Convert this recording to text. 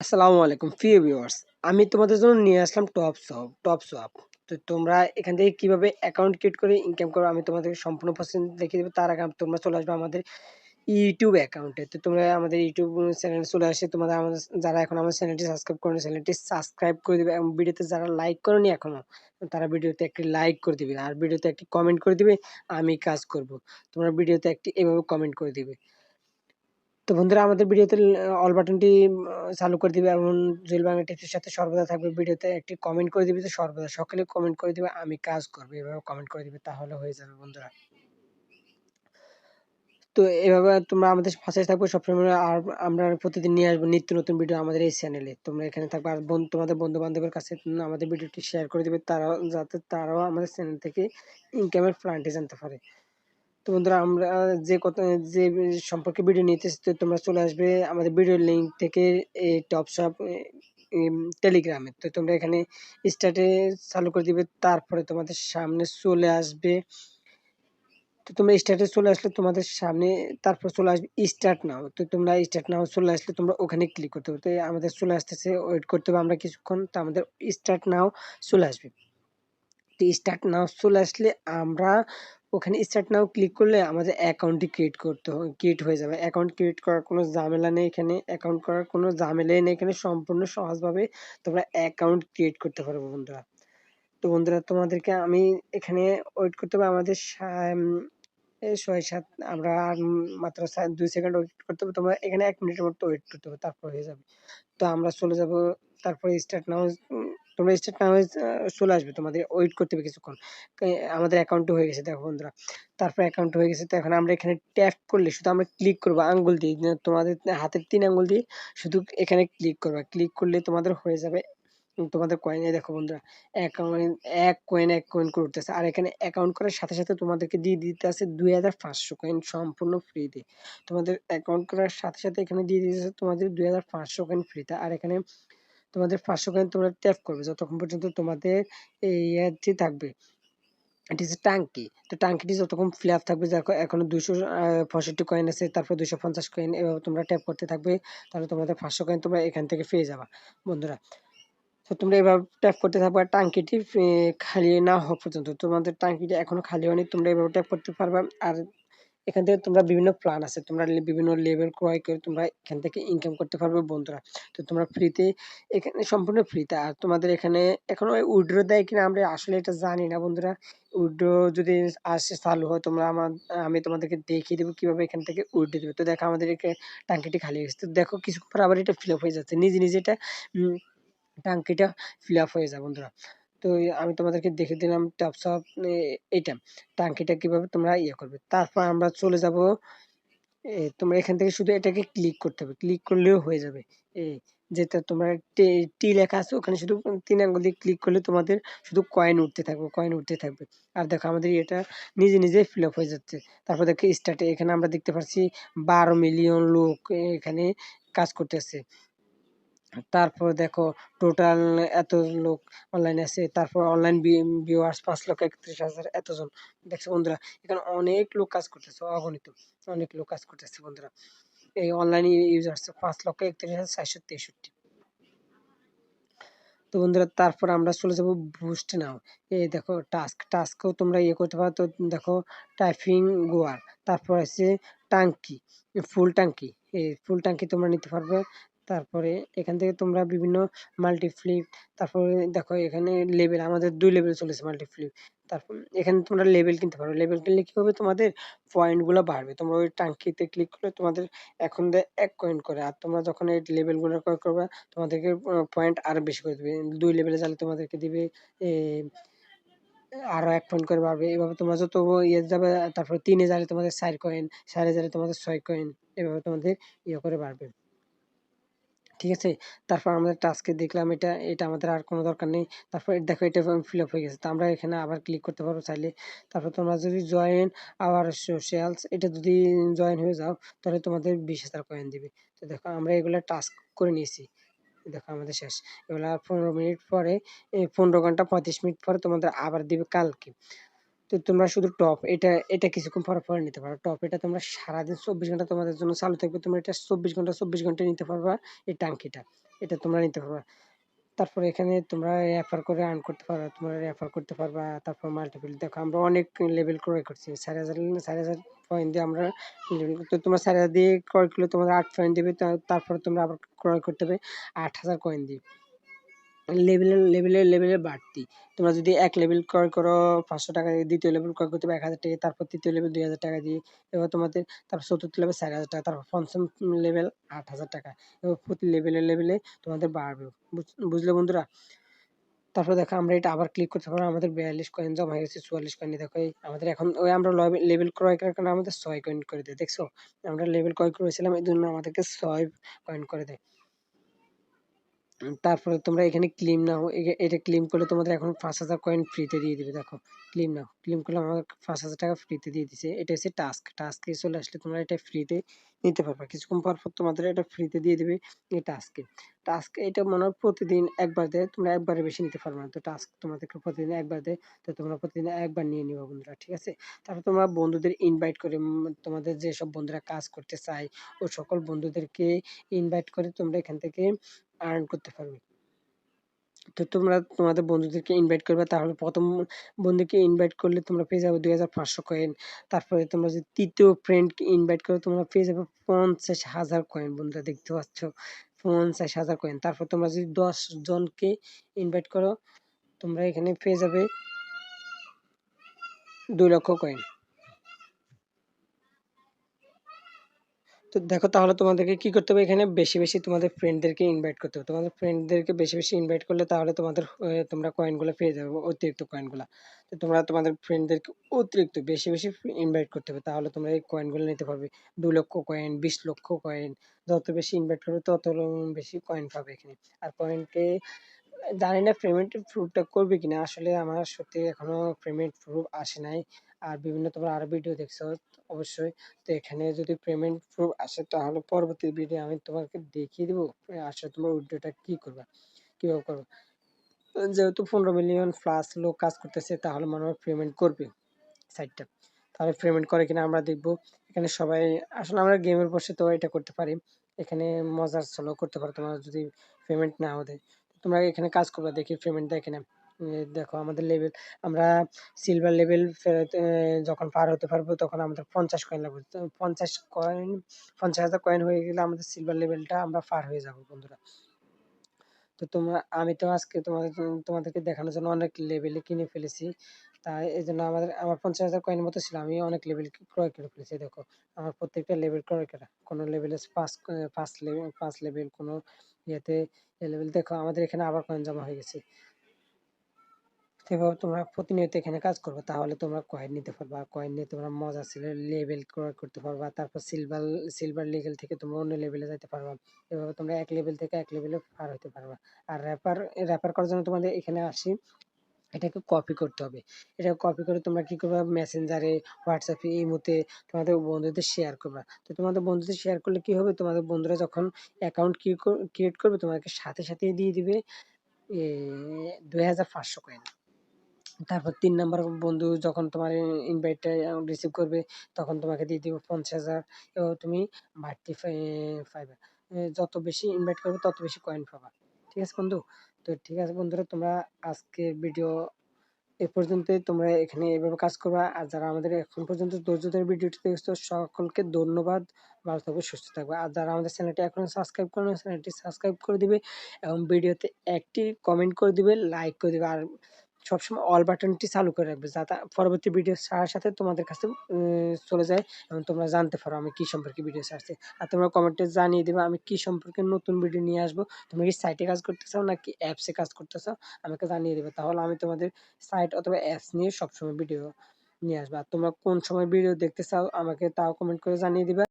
আসসালামু আলাইকুম প্রিয় ভিউয়ার্স। আমি তোমাদের জন্য নিয়ে আসলাম টপ সোয়াপ। তো তোমরা এখান থেকে কিভাবে অ্যাকাউন্ট ক্রিয়েট করে ইনকাম করো আমি তোমাদেরকে সম্পূর্ণ প্রসেস দেখিয়ে দেব। তার আগে তোমরা চলে আসবে আমাদের ইউটিউব অ্যাকাউন্টে। তো তোমরা আমাদের ইউটিউব চ্যানেলে চলে আসে তোমাদের আমাদের যারা এখন আমার চ্যানেলটি সাবস্ক্রাইব করেনি চ্যানেলটি সাবস্ক্রাইব করে দিবে এবং ভিডিওতে যারা লাইক করোনি এখনো তারা ভিডিওতে একটি লাইক করে দিবে আর ভিডিওতে একটি কমেন্ট করে দিবে আমি কাজ করব। তোমরা ভিডিওতে একটি এভাবে কমেন্ট করে দিবে। তো বন্ধুরা আমাদের ভিডিওতে অল বাটনটি চালু করে দিবে এবং জুয়েল বাংলা টিপসের সাথে সর্বদা থাকবে। ভিডিওতে একটি কমেন্ট করে দিবে যে সর্বদা সকলে কমেন্ট করে দিবে আমি কাজ করব। এভাবে কমেন্ট করে দিবে তাহলে হয়ে যাবে বন্ধুরা। তো এভাবে তোমরা আমাদের পাশে থাকবে সবসময় আর আমরা প্রতিদিন নিয়ে আসবো নিত্য নতুন ভিডিও আমাদের এই চ্যানেলে। তোমরা এখানে থাকবে আর তোমাদের বন্ধু-বান্ধবের কাছে আমাদের ভিডিওটি শেয়ার করে দিবে তারাও যাতে তারাও আমাদের চ্যানেল থেকে ইনকামের প্ল্যানটি জানতে পারে। তো বন্ধুরা আমরা যে সম্পর্কে ভিডিও নিতেছি তো তোমরা চলে আসবে আমাদের ভিডিও লিঙ্ক থেকে এই টপশপ টেলিগ্রামে। তো তোমরা এখানে স্টার্টে চালু করে দিবে তারপরে তোমাদের সামনে চলে আসবে। তো তোমরা স্টার্টে চলে আসলে তোমাদের সামনে তারপর চলে আসবে স্টার্ট নাও। তো তোমরা স্টার্ট নাও চলে আসলে তোমরা ওখানে ক্লিক করতে হবে। তো আমাদের চলে আসতেছে ওয়েট করতে হবে আমরা কিছুক্ষণ। তো আমাদের স্টার্ট নাও চলে আসবে। তো স্টার্ট নাও চলে আসলে আমরা ওখানে স্টার্ট নাও ক্লিক করলে আমাদের অ্যাকাউন্টটি ক্রিয়েট হয়ে যাবে। অ্যাকাউন্ট ক্রিয়েট করার কোনো ঝামেলা নেই এখানে। অ্যাকাউন্ট করার কোনো ঝামেলাই নেই এখানে। সম্পূর্ণ সহজভাবে তোমরা অ্যাকাউন্ট ক্রিয়েট করতে পারবে বন্ধুরা। তো বন্ধুরা তোমাদেরকে আমি এখানে ওয়েট করতে হবে আমাদের এই ৬-৭ আমরা আর মাত্র ২ সেকেন্ড ওয়েট করতে হবে। তোমরা এখানে ১ মিনিটের মতো ওয়েট করতে হবে তারপর হয়ে যাবে। তো আমরা চলে যাব তারপরে স্টার্ট নাও তোমরা স্টার্ট নাও চলে আসবে তোমাদের ওয়েট করতে হবে কিছুক্ষণ। আমাদের অ্যাকাউন্টে হয়ে গেছে দেখো বন্ধুরা। তারপর অ্যাকাউন্ট হয়ে গেছে তো এখন আমরা এখানে ট্যাপ করলে শুধু আমরা ক্লিক করব আঙ্গুল দিয়ে তোমাদের হাতের ৩ আঙ্গুল দিয়ে শুধু এখানে ক্লিক করবা। ক্লিক করলে তোমাদের হয়ে যাবে তোমাদের কয়েনে দেখো বন্ধুরা অ্যাকাউন্ট ১ কয়েন ১ কয়েন করে উঠতেছে। আর এখানে অ্যাকাউন্ট করার সাথে, সাথে তোমাদেরকে দিয়ে দিতে আছে ২৫০০ কয়েন সম্পূর্ণ ফ্রিতে। তোমাদের অ্যাকাউন্ট করার সাথে, সাথে এখানে দিয়ে দিতেছে তোমাদের ২৫০০ কয়েন ফ্রিতে। আর এখানে তোমাদের ৫০০ কয়েন তোমরা ট্যাপ করবে যতক্ষণ পর্যন্ত তোমাদের এই ইয়ারটি থাকবে। এটি হচ্ছে টাঙ্কি। তো টাঙ্কিটি যতক্ষণ ফিল আপ থাকবে দেখো এখনো ২৬৫ কয়েন আছে তারপর ২৫০ কয়েন এভাবে তোমরা ট্যাপ করতে থাকবে। তাহলে তোমাদের ৫০০ কয়েন তোমরা এখান থেকে পেয়ে যাবা বন্ধুরা। তো তোমরা এভাবে ট্যাপ করতে থাকবা টাঙ্কিটি খালি না হওয়া পর্যন্ত। তোমাদের টাঙ্কিটি এখনো খালি হয়নি। তোমরা এভাবে ট্যাপ করতে পারবা। আর এখান থেকে তোমরা বিভিন্ন প্ল্যান আছে। তোমরা বিভিন্ন লেভেল ক্রয় করে তোমরা এখান থেকে ইনকাম করতে পারবে বন্ধুরা। তো তোমরা ফ্রিতে এখানে সম্পূর্ণ ফ্রিতে। আর তোমাদের এখানে এখনো উইথড্র দেয় কিনা আমরা আসলে এটা জানি না বন্ধুরা। উইথড্র যদি আসে চালু হয় তোমরা আমি তোমাদেরকে দেখিয়ে দেব কিভাবে এখান থেকে উইথড্র দিবে। তো দেখো আমাদের টাঙ্কিটি খালি হয়ে গেছে। তো দেখো কিছুক্ষণ পর আবার এটা ফিল আপ হয়ে যাচ্ছে। নিজে, নিজে এটা উম টাঙ্কিটা ফিল আপ হয়ে যায় বন্ধুরা। তো আমি তোমাদেরকে দেখিয়ে দিলাম টপসপ এইটা টাঙ্কিটা কিভাবে তোমরা ইয়ে করবে। তারপর আমরা চলে যাব তোমরা এখান থেকে শুধু এটাকে ক্লিক করতে হবে। ক্লিক করলেও হয়ে যাবে। এই যেটা তোমরা টি লেখা আছে ওখানে শুধু ৩ আঙ্গুল দিয়ে ক্লিক করলে তোমাদের শুধু কয়েন উঠতে থাকবে, কয়েন উঠতে থাকবে। আর দেখো আমাদের এটা নিজে, নিজে ফিল আপ হয়ে যাচ্ছে। তারপর দেখো স্টার্টে এখানে আমরা দেখতে পাচ্ছি ১২ মিলিয়ন লোক এখানে কাজ করতেছে। তারপর দেখো টোটাল এত লোক অনলাইনে আছে। তারপর অনলাইন ভিউয়ার্স ৫,৩১,০০০ এতজন। দেখছো বন্ধুরা এখানে অনেক লোক কাজ করতেছে অগণিত। অনেক লোক কাজ করতেছে বন্ধুরা। এই অনলাইন ইউজার্স ৫,৩১,৪৬৩। তো বন্ধুরা তারপর আমরা চলে যাব বুস্ট নাও। এই দেখো টাস্কও তোমরা ইয়ে করতে পারো। তো দেখো টাইপিং গোয়ার তারপর আছে টাঙ্কি ফুল টাঙ্কি। এই ফুল টাঙ্কি তোমরা নিতে পারবে। তারপরে এখান থেকে তোমরা বিভিন্ন মাল্টিফ্লিপ তারপরে দেখো এখানে লেভেল আমাদের ২ লেভেল চলেছে মাল্টিফ্লিপ। তারপর এখানে তোমরা লেভেল কিনতে পারো। লেভেল কিনলে কি হবে তোমাদের পয়েন্ট গুলো বাড়বে। তোমরা ওই টাঙ্কিতে ক্লিক করলে তোমাদের এখন দেয় ১ কয়েন করে। আর তোমরা যখন এই লেভেল গুলো ক্রয় করবা তোমাদেরকে পয়েন্ট আরো বেশি করে দিবে। ২ লেভেলে গেলে তোমাদেরকে দিবে এ আরো ১ পয়েন্ট করে বাড়বে। এভাবে তোমরা যত ইয়ে যাবে তারপরে ৩ এ গেলে তোমাদের ৪ কয়েন, ৪ এ গেলে তোমাদের ৬ কয়েন এভাবে তোমাদের ইয়ে করে বাড়বে। ঠিক আছে? তারপর আমাদের টাস্কে দেখলাম এটা আমাদের আর কোনো দরকার নেই। তারপর দেখো এটা ফিল আপ হয়ে গেছে। তো আমরা এখানে আবার ক্লিক করতে পারবো চাইলে। তারপর তোমরা যদি জয়েন আওয়ার সোশ্যালস এটা যদি জয়েন হয়ে যাও তাহলে তোমাদের ২০,০০০ কয়েন দিবে। তো দেখো আমরা এগুলা টাস্ক করে নিয়েছি। দেখো আমাদের শেষ। এগুলা ১৫ মিনিট পরে ১৫ ঘন্টা ৩৫ মিনিট পরে তোমাদের আবার দিবে কালকে। তো তোমরা শুধু এটা কিছুক্ষণ পরে নিতে পারো। এটা তোমরা সারাদিন ২৪ ঘন্টা তোমাদের জন্য চালু থাকবে। তোমরা এটা ২৪ ঘন্টা নিতে পারবা এই টাঙ্কিটা। এটা তোমরা নিতে পারবা। তারপরে এখানে তোমরা রেফার করে আর্ন করতে পারবা, তোমরা রেফার করতে পারবা। তারপর মাল্টিপল দেখো আমরা অনেক লেভেল ক্রয় করছি, 4,000 পয়েন্ট দিয়ে আমরা তো তোমরা 4,000 দিয়ে ক্রয় করলে তোমাদের 8 পয়েন্ট দেবে, তারপরে তোমরা আবার ক্রয় করতে হবে 8,000 কয়েন দিয়ে। লেভেলের বাড়তি। তোমরা যদি 1 লেভেল ক্রয় করো 500 টাকা দিয়ে, দ্বিতীয় লেভেল ক্রয় করতে হবে 1,000 টাকা, তারপর তৃতীয় লেভেল 2,000 টাকা দিয়ে, এবার তোমাদের তারপর চতুর্থ লেভেল 4,000 টাকা, তারপর পঞ্চম লেভেল 8,000 টাকা। এবার প্রতি লেভেলে তোমাদের বাড়বে। বুঝলে বন্ধুরা? তারপর দেখো আমরা এটা আবার ক্লিক করতে পারবো। আমাদের 42 কয়েন জমা হয়ে গেছে, 44 কয়েন। দেখো আমাদের এখন ওই আমরা লেভেল ক্রয় করার কারণে আমাদের 6 কয়েন করে দেয়। দেখছো? আমরা লেভেল ক্রয় করেছিলাম এজন্য আমাদেরকে 6 কয়েন করে দেয়। তারপরে তোমরা এখানে ক্লেম নাও, এটা ক্লেম করলে তোমাদের এখন 5,000 কয়েন ফ্রিতে দিয়ে দিবে। দেখো ক্লেম নাও, ক্লেম করলে আমার 5,000 টাকা ফ্রিতে দিয়ে দিছে। এটা হচ্ছে টাস্কে চলে আসলে তোমরা এটা ফ্রিতে নিতে পারবা। কিছুক্ষণ পর তোমাদের এটা ফ্রিতে দিয়ে দিবে এই টাস্কে এটা মনে হয় প্রতিদিন একবার দেয়, তোমরা একবারে বেশি নিতে পারবে না। তো টাস্ক তোমাদেরকে প্রতিদিন একবার দেয়, তো তোমরা প্রতিদিন একবার নিয়ে নিবা বন্ধুরা, ঠিক আছে? তারপর তোমরা বন্ধুদের ইনভাইট করে, তোমাদের যেসব বন্ধুরা কাজ করতে চায় ওই সকল বন্ধুদেরকে ইনভাইট করে তোমরা এখান থেকে আর্ন করতে পারবে। তো তোমরা তোমাদের বন্ধুদেরকে ইনভাইট করবে, তাহলে প্রথম বন্ধুকে ইনভাইট করলে তোমরা পেয়ে যাবে 2,500 কয়েন। তারপরে তোমরা যদি তৃতীয় ফ্রেন্ডকে ইনভাইট করো তোমরা পেয়ে যাবে 50,000 কয়েন। বন্ধুরা দেখতে পাচ্ছ 50,000 কয়েন। তারপর তোমরা যদি 10 জনকে ইনভাইট করো তোমরা এখানে পেয়ে যাবে 2 লক্ষ কয়েন। তো দেখো তাহলে তোমাদেরকে কি করতে হবে, এখানে বেশি তোমাদের ফ্রেন্ডদেরকে ইনভাইট করতে হবে। তোমাদের ফ্রেন্ডদেরকে বেশি ইনভাইট করলে তাহলে তোমাদের তোমরা কয়েনগুলো পেয়ে যাবে, অতিরিক্ত কয়েনগুলা। তো তোমরা তোমাদের ফ্রেন্ডদেরকে অতিরিক্ত বেশি ইনভাইট করতে হবে, তাহলে তোমরা এই কয়েনগুলো নিতে পারবে। 2 লক্ষ কয়েন, 20 লক্ষ কয়েন, যত বেশি ইনভাইট করবে তত বেশি কয়েন পাবে এখানে। আর কয়েনকে জানি না পেমেন্ট প্রুফটা করবে কিনা, আসলে আমার সত্যি এখনো পেমেন্ট প্রুফ আসে নাই। আর বিভিন্ন তোমরা আরো ভিডিও দেখছো অবশ্যই। তো এখানে যদি পেমেন্ট প্রুফ আসে তাহলে পরবর্তী ভিডিও আমি তোমাকে দেখিয়ে দেবো আসলে তোমার উইথড্রটা কি করবা, কিভাবে করবা। যেহেতু 15 মিলিয়ন প্লাস লোক কাজ করতেছে তাহলে মনে হয় পেমেন্ট করবে সাইটটা। তাহলে পেমেন্ট করে কিনা আমরা দেখবো। এখানে সবাই আসলে আমরা গেমের বসে তো এটা করতে পারি, এখানে মজার ছলেও করতে পারো তোমরা যদি পেমেন্ট না দেয়। তোমরা এখানে কাজ করবা, দেখি পেমেন্ট দেয় কিনা। দেখো আমাদের লেভেল, আমরা সিলভার লেভেল যখন পার হতে পারবো তখন আমাদের 50 কয়েন লাগবে। তো 50 কয়েন, 50,000 কয়েন হয়ে গেলে আমাদের সিলভার লেভেলটা আমরা পার হয়ে যাবো বন্ধুরা। তো আমি তো আজকে তোমাদেরকে দেখানোর জন্য অনেক লেভেলে কিনে ফেলেছি। তাই এজন্য আমার 50,000 কয়েনের মতো ছিল, আমি অনেক লেভেল ক্রয় করে ফেলেছি। দেখো আমার প্রত্যেকটা লেভেল ক্রয় করা, কোনো লেভেলে পাঁচ লেভেল, কোনো ইয়েতে লেভেল। দেখো আমাদের এখানে আবার কয়েন জমা হয়ে গেছে। এভাবে তোমরা প্রতিনিয়ত এখানে কাজ করবে, তাহলে তোমরা কয়েন নিতে পারবা। কয়েন নিয়ে তোমরা মজা লেভেল ক্রয় করতে পারবা। তারপর সিলভার লেভেল থেকে তোমরা অন্য লেভেলে যেতে পারবা। এভাবে তোমরা এক লেভেল থেকে এক লেভেলে পার হতে পারবা। আর র্যাপার করার জন্য তোমাদের এখানে আসি, এটাকে কপি করতে হবে। এটা কপি করে তোমরা কি করবা, মেসেঞ্জারে, হোয়াটসঅ্যাপে, ইমোতে তোমাদের বন্ধুদের শেয়ার করবা। তো তোমাদের বন্ধুদের শেয়ার করলে কি হবে, তোমাদের বন্ধুরা যখন অ্যাকাউন্ট ক্রিয়েট করবে তোমাকে সাথে দিয়ে দিবে 2,500 কয়েন। তারপর ৩ নাম্বার বন্ধু যখন তোমার ইনভাইটটা রিসিভ করবে তখন তোমাকে দিয়ে দিবে 50,000। এবং তুমি বাড়তি পাইবা। যত বেশি ইনভাইট করবে তত বেশি কয়েন পাবা। ঠিক আছে বন্ধু? তো ঠিক আছে বন্ধুরা, তোমরা আজকের ভিডিও এ পর্যন্তই। তোমরা এখানে এভাবে কাজ করবা। আর যারা আমাদের এখন পর্যন্ত ধৈর্য ধরে ভিডিওটি দেখছো সকলকে ধন্যবাদ। ভালো থাকবে, সুস্থ থাকবে। আর যারা আমাদের চ্যানেলটি এখনো সাবস্ক্রাইব করেনি চ্যানেলটি সাবস্ক্রাইব করে দিবে এবং ভিডিওতে একটি কমেন্ট করে দিবে, লাইক করে দিবে। আর সবসময় অল বাটনটি চালু করে রাখবে যাতে পরবর্তী ভিডিও ছাড়ার সাথে তোমাদের কাছে চলে যায় এবং তোমরা জানতে পারো আমি কি সম্পর্কে ভিডিও ছাড়ছি। আর তোমরা কমেন্টে জানিয়ে দেবে আমি কি সম্পর্কে নতুন ভিডিও নিয়ে আসবো। তোমরা কি সাইটে কাজ করতে চাও নাকি অ্যাপসে কাজ করতে চাও আমাকে জানিয়ে দেবে, তাহলে আমি তোমাদের সাইট অথবা অ্যাপস নিয়ে সবসময় ভিডিও নিয়ে আসবো। আর তোমরা কোন সময় ভিডিও দেখতে চাও আমাকে তাও কমেন্ট করে জানিয়ে দিবে।